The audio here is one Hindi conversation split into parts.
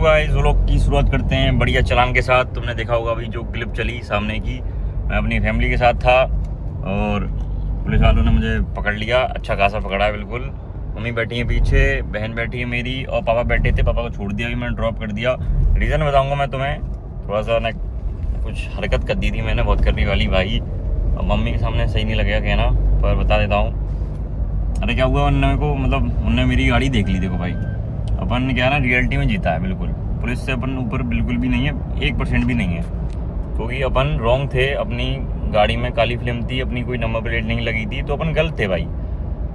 गाइस व्लॉग की शुरुआत करते हैं बढ़िया चालान के साथ। तुमने देखा होगा अभी जो क्लिप चली सामने की, मैं अपनी फैमिली के साथ था और पुलिस वालों ने मुझे पकड़ लिया। अच्छा खासा पकड़ा है बिल्कुल। मम्मी बैठी है पीछे, बहन बैठी है मेरी और पापा बैठे थे। पापा को छोड़ दिया, अभी मैंने ड्रॉप कर दिया। रीज़न बताऊँगा मैं तुम्हें। थोड़ा सा ना कुछ हरकत कर दी थी मैंने, बहुत करने वाली भाई। अब मम्मी के सामने सही नहीं लगेगा कहना, पर बता देता हूँ। अरे क्या हुआ, उनने मेरे को मतलब उनने मेरी गाड़ी देख ली। देखो भाई, अपन क्या है ना, रियलिटी में जीता है बिल्कुल। पुलिस से अपन ऊपर बिल्कुल भी नहीं है, 1% भी नहीं है, क्योंकि अपन रॉन्ग थे। अपनी गाड़ी में काली फिल्म थी, अपनी कोई नंबर प्लेट नहीं लगी थी, तो अपन गलत थे भाई।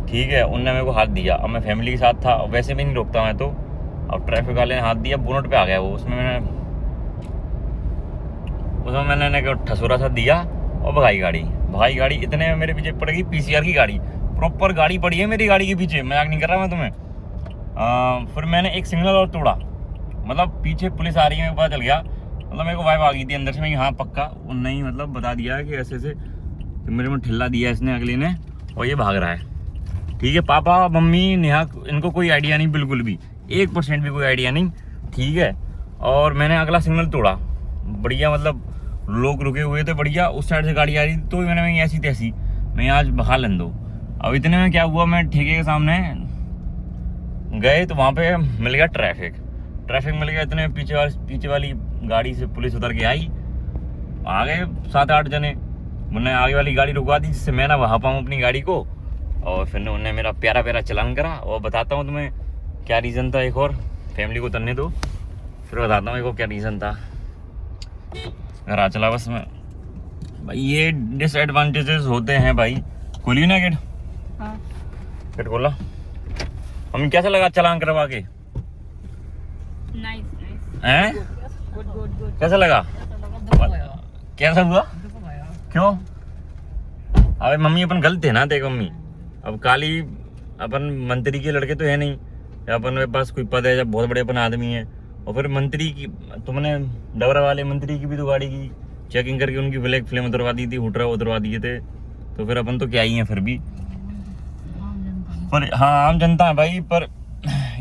ठीक है, उनने मेरे को हाथ दिया। अब मैं फैमिली के साथ था, वैसे भी नहीं रोकता मैं तो। अब ट्रैफिक वाले ने हाथ दिया, बोनट पे आ गया वो। उसमें मैंने ठसोरा सा दिया और भगाई गाड़ी। इतने में मेरे पीछे पड़ गई PCR की गाड़ी। प्रॉपर गाड़ी पड़ी है मेरी गाड़ी के पीछे, मजाक नहीं कर रहा मैं तुम्हें। फिर मैंने एक सिग्नल और तोड़ा, मतलब पीछे पुलिस आ रही है, मेरे को पता चल गया। मतलब मेरे को वाइब आ गई थी अंदर से, मैं हाँ पक्का उनने ही मतलब बता दिया है कि ऐसे ऐसे कि मेरे में ठिल्ला दिया इसने अगले ने और ये भाग रहा है। ठीक है, पापा मम्मी नेहा इनको कोई आइडिया नहीं, बिल्कुल भी 1% भी कोई आइडिया नहीं। ठीक है, और मैंने अगला सिग्नल तोड़ा बढ़िया, मतलब लोग रुके हुए थे बढ़िया, उस साइड से गाड़ी आ रही थी, तो मैंने ऐसी तैसी मैं आज बहा लें दो। अब इतने में क्या हुआ, मैं ठेके के सामने गए तो वहाँ पे मिल गया ट्रैफिक मिल गया। इतने पीछे वाली गाड़ी से पुलिस उतर के आई, आ गए 7-8 जने। उन्होंने आगे वाली गाड़ी रुकवा दी जिससे मैं ना वहाँ पाऊँ अपनी गाड़ी को। और फिर उन्होंने मेरा प्यारा चालान करा। और बताता हूँ तुम्हें क्या रीज़न था। एक और फैमिली को उतरने दो, फिर बताता हूँ एक और क्या रीज़न था। घर आ चला बस में भाई। ये डिसएडवांटेजेस होते हैं भाई। खोली ना गेट? हाँ गेट खोला। हमें कैसा लगा चालान करवा के? नाइस हैं? गुड कैसा लगा? कैसा हुआ? क्यों? अबे मम्मी अपन गलत है ना, देख मम्मी। अब काली अपन मंत्री के लड़के तो है नहीं, या अपन के पास कोई पद है, जब बहुत बड़े अपन आदमी है। और फिर मंत्री की, तुमने डबरा वाले मंत्री की भी तो गाड़ी की चेकिंग करके उनकी ब्लैक फ्लेम उतरवा दी थी, हुटरा उतरवा दिए थे। तो फिर अपन तो क्या ही हैं फिर भी। पर हाँ, आम जनता है भाई। पर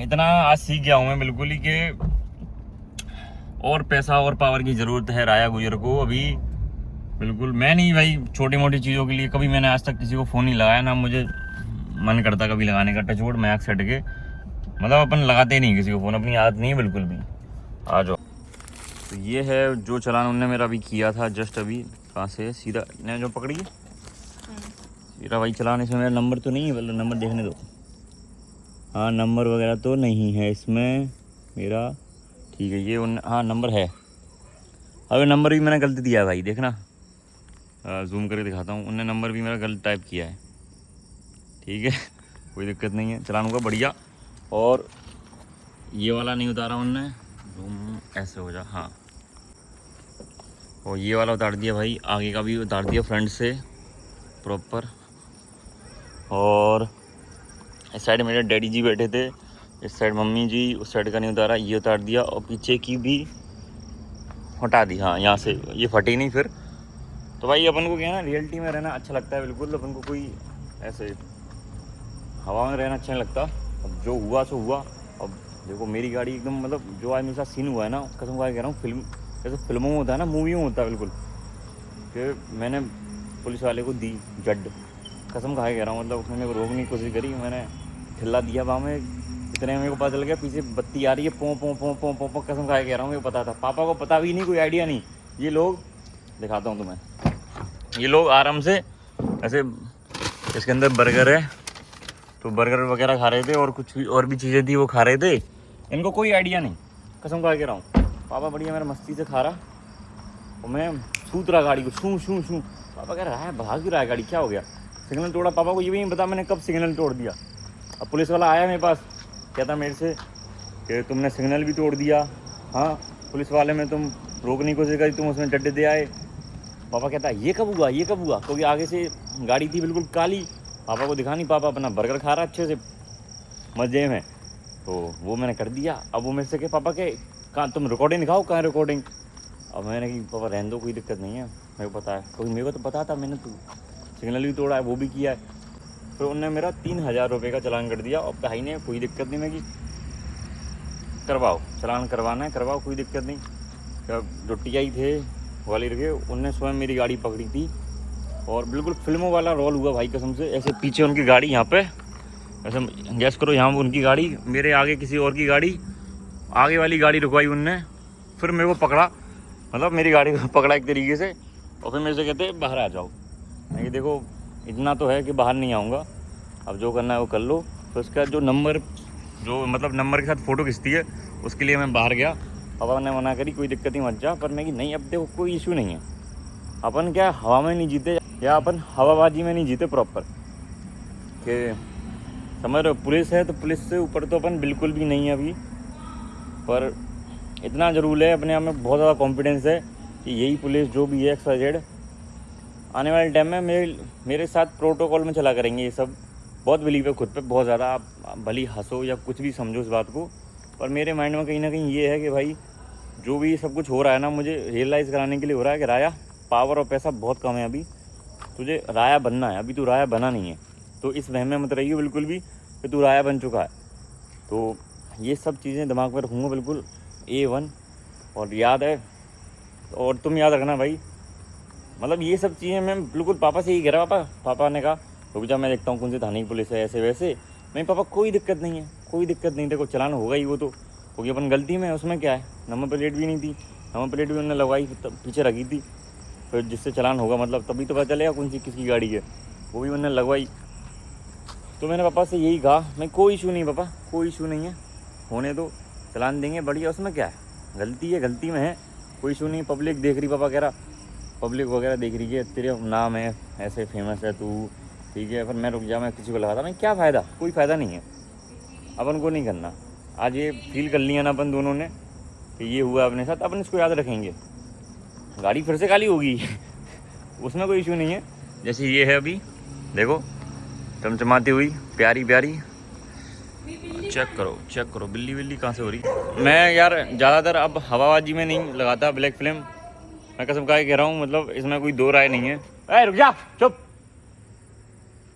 इतना आज सीख गया हूँ मैं बिल्कुल ही कि और पैसा और पावर की ज़रूरत है राया गुजर को अभी। बिल्कुल मैं नहीं भाई, छोटी मोटी चीज़ों के लिए कभी मैंने आज तक किसी को फ़ोन नहीं लगाया, ना मुझे मन करता कभी लगाने का। टचवुड मैं आँख सेट के, मतलब अपन लगाते ही नहीं किसी को फ़ोन, अपनी आदत नहीं है बिल्कुल भी। आ जाओ। तो ये है जो चालान उनने मेरा अभी किया था जस्ट अभी। कहाँ से सीधा ने जो पकड़ी है सीधा भाई चालान। इसमें मेरा नंबर तो नहीं है, मतलब नंबर देखने दो। हाँ, नंबर वगैरह तो नहीं है इसमें मेरा। ठीक है, ये हाँ नंबर है। अबे नंबर भी मैंने गलत दिया है भाई, देखना। जूम करके दिखाता हूँ। उनने नंबर भी मेरा गलत टाइप किया है। ठीक है कोई दिक्कत नहीं है, चलान होगा बढ़िया। और ये वाला नहीं उतारा उनने, जूम ऐसे हो जा। हाँ, और ये वाला उतार दिया भाई, आगे का भी उतार दिया फ्रंट से प्रॉपर। और इस साइड मेरे डैडी जी बैठे थे, इस साइड मम्मी जी, उस साइड का नहीं उतारा, ये उतार दिया। और पीछे की भी हटा दी। हाँ, यहाँ से ये फटी नहीं फिर। तो भाई अपन को क्या है ना, रियलिटी में रहना अच्छा लगता है बिल्कुल। अपन को कोई ऐसे हवा में रहना अच्छा नहीं लगता। अब जो हुआ सो हुआ। अब देखो मेरी गाड़ी एकदम, मतलब जो आज मेरे साथ सीन हुआ है ना, कसम खा के कह रहा हूँ, फिल्म जैसे फिल्मों में होता है ना, मूवी में होता है बिल्कुल। कि मैंने पुलिस वाले को दी जड, कसम खा के कह रहा हूँ। मतलब उसने मेरे को रोकने की कोशिश करी, मैंने ठिल्ला दिया वहाँ में। इतने मेरे को पता चल गया पीछे बत्ती आ रही है, पों पों पों पों पों पों। कसम खा के कह रहा हूँ, मेरे को पता था। पापा को पता भी नहीं, कोई आइडिया नहीं। ये लोग दिखाता हूँ तुम्हें, ये लोग आराम से ऐसे, इसके अंदर बर्गर है तो बर्गर वगैरह खा रहे थे, और कुछ भी और भी चीज़ें थी वो खा रहे थे। इनको कोई आइडिया नहीं, कसम खा के रहा हूँ। पापा बढ़िया मेरा मस्ती से खा रहा और मैं सूत रहा गाड़ी को, शू शू शू। पापा कह रहा है भाग ही रहा है गाड़ी, क्या हो गया? सिग्नल तोड़ा। पापा को ये भी नहीं पता मैंने कब सिग्नल तोड़ दिया। अब पुलिस वाला आया मेरे पास, कहता मेरे से कि तुमने सिग्नल भी तोड़ दिया। हाँ, पुलिस वाले में तुम रोकने की कोशिश करी, तुम उसमें डड्डे दे आए। पापा कहता ये कब हुआ? क्योंकि आगे से गाड़ी थी बिल्कुल काली। पापा को दिखा नहीं, पापा अपना बर्गर खा रहा अच्छे से मज़े में। तो वो मैंने कर दिया। अब वो मेरे से कहे पापा के कहाँ तुम रिकॉर्डिंग दिखाओ, कहाँ रिकॉर्डिंग? अब मैंने कि पापा रहने दो, कोई दिक्कत नहीं है, मेरे को पता है। क्योंकि मेरे को तो पता था, मैंने तो सिग्नल भी तोड़ा है, वो भी किया है। फिर उन्होंने मेरा 3000 रुपये का चालान कर दिया। और भाई ने कोई दिक्कत नहीं, मैं कि करवाओ, चालान करवाना है करवाओ, कोई दिक्कत नहीं। जो टीआई थे ग्वालियर के, उनने स्वयं मेरी गाड़ी पकड़ी थी और बिल्कुल फिल्मों वाला रोल हुआ भाई कसम से। ऐसे पीछे उनकी गाड़ी, यहाँ पे ऐसे गैस करो, यहाँ उनकी गाड़ी, मेरे आगे किसी और की गाड़ी, आगे वाली गाड़ी रुकवाई उनने, फिर मेरे को पकड़ा, मतलब मेरी गाड़ी को पकड़ा एक तरीके से, और फिर मेरे से कहते बाहर आ जाओ। मैं कि देखो इतना तो है कि बाहर नहीं आऊँगा, अब जो करना है वो कर लो। तो उसका जो नंबर, जो मतलब नंबर के साथ फ़ोटो खिंचती है, उसके लिए मैं बाहर गया। पापा ने मना करी कोई दिक्कत नहीं मत जा, पर मैं कि नहीं अब देखो कोई इशू नहीं है, अपन क्या हवा में नहीं जीते या अपन हवाबाजी में नहीं जीते प्रॉपर, कि समझ रहे हो। पुलिस है तो पुलिस से ऊपर तो अपन बिल्कुल भी नहीं है अभी, पर इतना ज़रूर है अपने आप में बहुत ज़्यादा कॉन्फिडेंस है कि यही पुलिस जो भी है XYZ आने वाले टाइम में मेरे साथ प्रोटोकॉल में चला करेंगे। ये सब बहुत बिलीव है खुद पे बहुत ज़्यादा। आप भली हंसो या कुछ भी समझो इस बात को, पर मेरे माइंड में कहीं ना कहीं ये है कि भाई जो भी सब कुछ हो रहा है ना, मुझे रियलाइज़ कराने के लिए हो रहा है कि राया, पावर और पैसा बहुत कम है अभी, तुझे राया बनना है, अभी तू राया बना नहीं है। तो इस वहम में मत रहिए बिल्कुल भी कि तू राया बन चुका है। तो ये सब चीज़ें दिमाग में रखूँगा बिल्कुल A1। और याद है, और तुम याद रखना भाई, मतलब ये सब चीज़ें मैं बिल्कुल पापा से ही कह रहा। पापा ने कहा रुक जा मैं देखता हूँ कौन सी थाने की पुलिस है, ऐसे वैसे। मैं पापा कोई दिक्कत नहीं है, कोई दिक्कत नहीं, देखो चलान होगा ही, वो तो होगी, अपन गलती में है, उसमें क्या है। नंबर प्लेट भी नहीं थी, नंबर प्लेट भी उन्होंने लगवाई पीछे रखी थी, फिर जिससे चलान होगा मतलब तभी तो पता चलेगा कौन सी किसकी गाड़ी है, वो भी उन्होंने लगवाई। तो मैंने पापा से यही कहा, मैं कोई इशू नहीं पापा, कोई इशू नहीं है, होने दो, चलान देंगे बढ़िया, उसमें क्या है, गलती है गलती में है, कोई इशू नहीं। पब्लिक देख रही, पापा कह रहा पब्लिक वगैरह देख रही है, तेरे नाम है ऐसे फेमस है तू, ठीक है। फिर मैं रुक जा, मैं किसी को लगाता, मैं क्या फ़ायदा, कोई फ़ायदा नहीं है, अपन को नहीं करना। आज ये फील कर लिया ना अपन दोनों ने कि ये हुआ अपने साथ, अपन इसको याद रखेंगे। गाड़ी फिर से खाली होगी उसमें कोई इशू नहीं है। जैसे ये है अभी देखो चमचमाती हुई प्यारी प्यारी, चेक करो बिल्ली कहाँ से हो रही। मैं यार ज़्यादातर अब हवाबाजी में नहीं लगाता ब्लैक फिल्म, मैं कसम खा के कह रहा हूँ, मतलब इसमें कोई दो राय नहीं है। अरे रुक जा, चुप।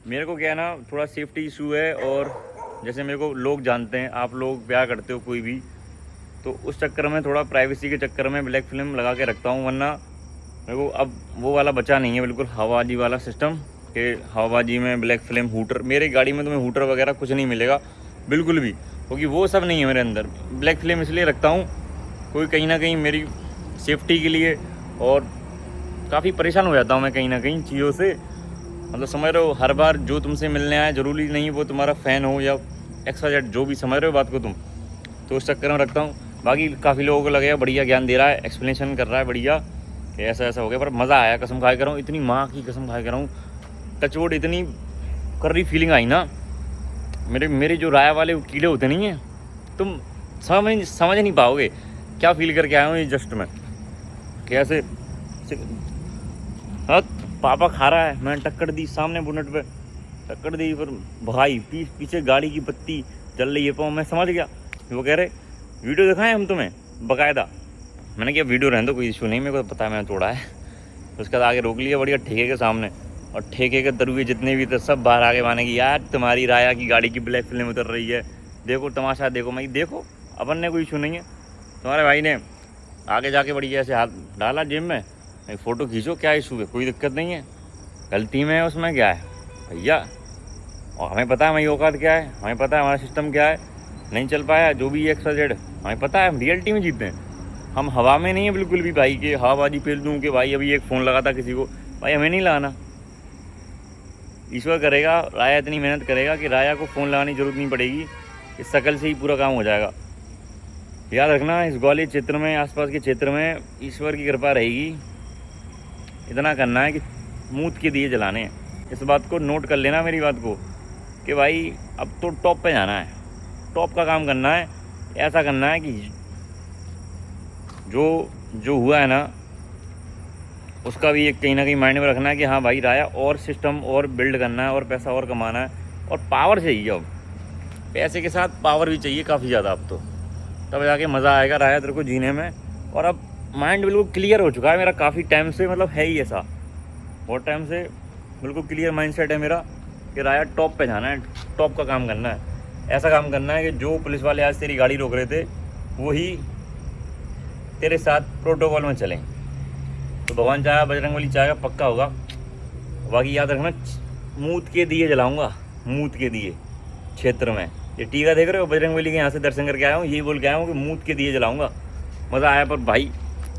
मेरे को क्या है ना, थोड़ा सेफ्टी इशू है, और जैसे मेरे को लोग जानते हैं, आप लोग प्यार करते हो कोई भी, तो उस चक्कर में थोड़ा प्राइवेसी के चक्कर में ब्लैक फिल्म लगा के रखता हूँ। वरना मेरे को अब वो वाला बचा नहीं है बिल्कुल हवाबाजी वाला सिस्टम, कि हवाबाजी में ब्लैक फिल्म हूटर। मेरी गाड़ी में तुम्हें हूटर वगैरह कुछ नहीं मिलेगा बिल्कुल भी, क्योंकि वो सब नहीं है मेरे अंदर। ब्लैक फिल्म इसलिए रखता हूँ कोई कहीं ना कहीं मेरी सेफ्टी के लिए, और काफ़ी परेशान हो जाता हूँ मैं कहीं ना कहीं चीज़ों से, मतलब समझ रहे हो। हर बार जो तुमसे मिलने आए ज़रूरी नहीं वो तुम्हारा फ़ैन हो या XYZ, जो भी समझ रहे हो बात को तुम, तो उस चक्कर में रखता हूँ। बाकी काफ़ी लोगों को लगेगा बढ़िया ज्ञान दे रहा है, एक्सप्लेनेशन कर रहा है बढ़िया कि ऐसा ऐसा हो गया, पर मज़ा आया कसम खाए कर रहा हूँ, इतनी माँ की कसम खाए कर रहा हूँ, टचवुड इतनी कर रही फीलिंग आई ना। मेरे जो राया वाले कीड़े होते नहीं हैं, तुम समझ नहीं पाओगे क्या फील करके आया हूँ ये जस्ट में। कैसे हाँ पापा खा रहा है, मैंने टक्कर दी सामने बोनट पे, टक्कर दी, फिर भाई पीछे गाड़ी की बत्ती जल रही है पाँव, मैं समझ गया। वो कह रहे वीडियो दिखाएं हम तुम्हें बाकायदा, मैंने कहा वीडियो रहने दो कोई इशू नहीं, मेरे को पता है मैंने तोड़ा है। उसके बाद आगे रोक लिया बढ़िया ठेके के सामने, और ठेके के दरुए जितने भी थे सब बाहर आगे माने कि यार तुम्हारी राया की गाड़ी की ब्लैक फिल्म उतर रही है, देखो तमाशा देखो। मैं देखो अपन ने कोई इशू नहीं है, तुम्हारे भाई ने आगे जाके बढ़िया ऐसे हाथ डाला जेब में, एक फ़ोटो खींचो, क्या इशू है, कोई दिक्कत नहीं है, गलती में है उसमें क्या है भैया। और हमें पता है हमारी औकात क्या है, हमें पता है हमारा सिस्टम क्या है, नहीं चल पाया जो भी XYZ, हमें पता है हम रियलिटी में जीतते हैं, हम हवा में नहीं है बिल्कुल भी भाई कि हवाबाजी पेल दूँ कि भाई अभी एक फ़ोन लगाता किसी को, भाई हमें नहीं लगाना, ईश्वर करेगा, राया इतनी मेहनत करेगा कि राया को फ़ोन लगाने की ज़रूरत नहीं पड़ेगी, इस शकल से ही पूरा काम हो जाएगा। याद रखना इस ग्वालियर क्षेत्र में, आसपास के क्षेत्र में ईश्वर की कृपा रहेगी। इतना करना है कि मूत के दिए जलाने हैं, इस बात को नोट कर लेना मेरी बात को, कि भाई अब तो टॉप पे जाना है, टॉप का काम करना है, ऐसा करना है कि जो हुआ है ना उसका भी एक कहीं ना कहीं माइंड में रखना है कि हाँ भाई राया और सिस्टम और बिल्ड करना है, और पैसा और कमाना है, और पावर चाहिए। अब पैसे के साथ पावर भी चाहिए काफ़ी ज़्यादा, अब तो तब जाके मज़ा आएगा राया तेरे को जीने में। और अब माइंड बिल्कुल क्लियर हो चुका है मेरा काफ़ी टाइम से, मतलब है ही ऐसा, बहुत टाइम से बिल्कुल क्लियर माइंडसेट है मेरा कि राया टॉप पे जाना है, टॉप का काम करना है, ऐसा काम करना है कि जो पुलिस वाले आज तेरी गाड़ी रोक रहे थे वही तेरे साथ प्रोटोकॉल में चलें। तो भगवान चाहे बजरंगबली चाहेगा पक्का होगा। बाकी याद रखना, मूत के दिए जलाऊंगा, मूत के दिए क्षेत्र में। ये टीका देख रहे हो, बजरंगबली के यहाँ से दर्शन करके आया हूँ, यही बोल के आया हूँ कि मूत के दिए जलाऊंगा। मज़ा आया। पर भाई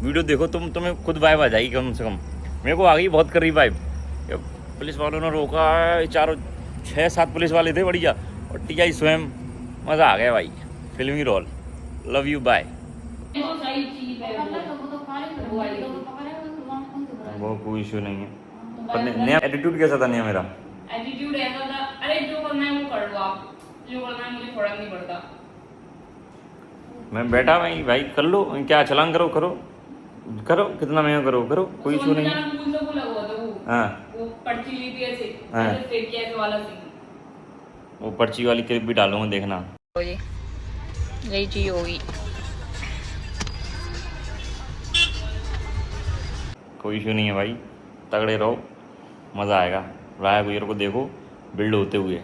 वीडियो देखो तुम्हें खुद वाइब आ जाएगी कम से कम। मेरे को आ गई बहुत करीब वाइब। पुलिस वालों ने रोका है, 6-7 पुलिस वाले थे बढ़िया, और टीआई स्वयं। मज़ा आ गया भाई, फिल्मी रोल। Love you, bye. वो कोई इशू नहीं है, पर नया एटीट्यूड कैसा था नया मेरा? एटीट्यूड ऐसा था, अरे जो करना है वो कर लो आप, जो करना है मुझे फर्क नहीं पड़ता। मैं बैठा भाई कर लो, क्या चलान करो करो कितना महंगा करो, कोई इशू नहीं है। हाँ, वो पर्ची ली थी ऐसे, हाँ। ऐसे फेंक किया ऐसे वाला सीन। वो पर्ची वाली क्लिप भी डालूंगा, देखना। यही चीज होगी। कोई इशू नहीं है भाई, तगड़े रहो, मज़ा आएगा। राया गुजर को देखो बिल्ड होते हुए।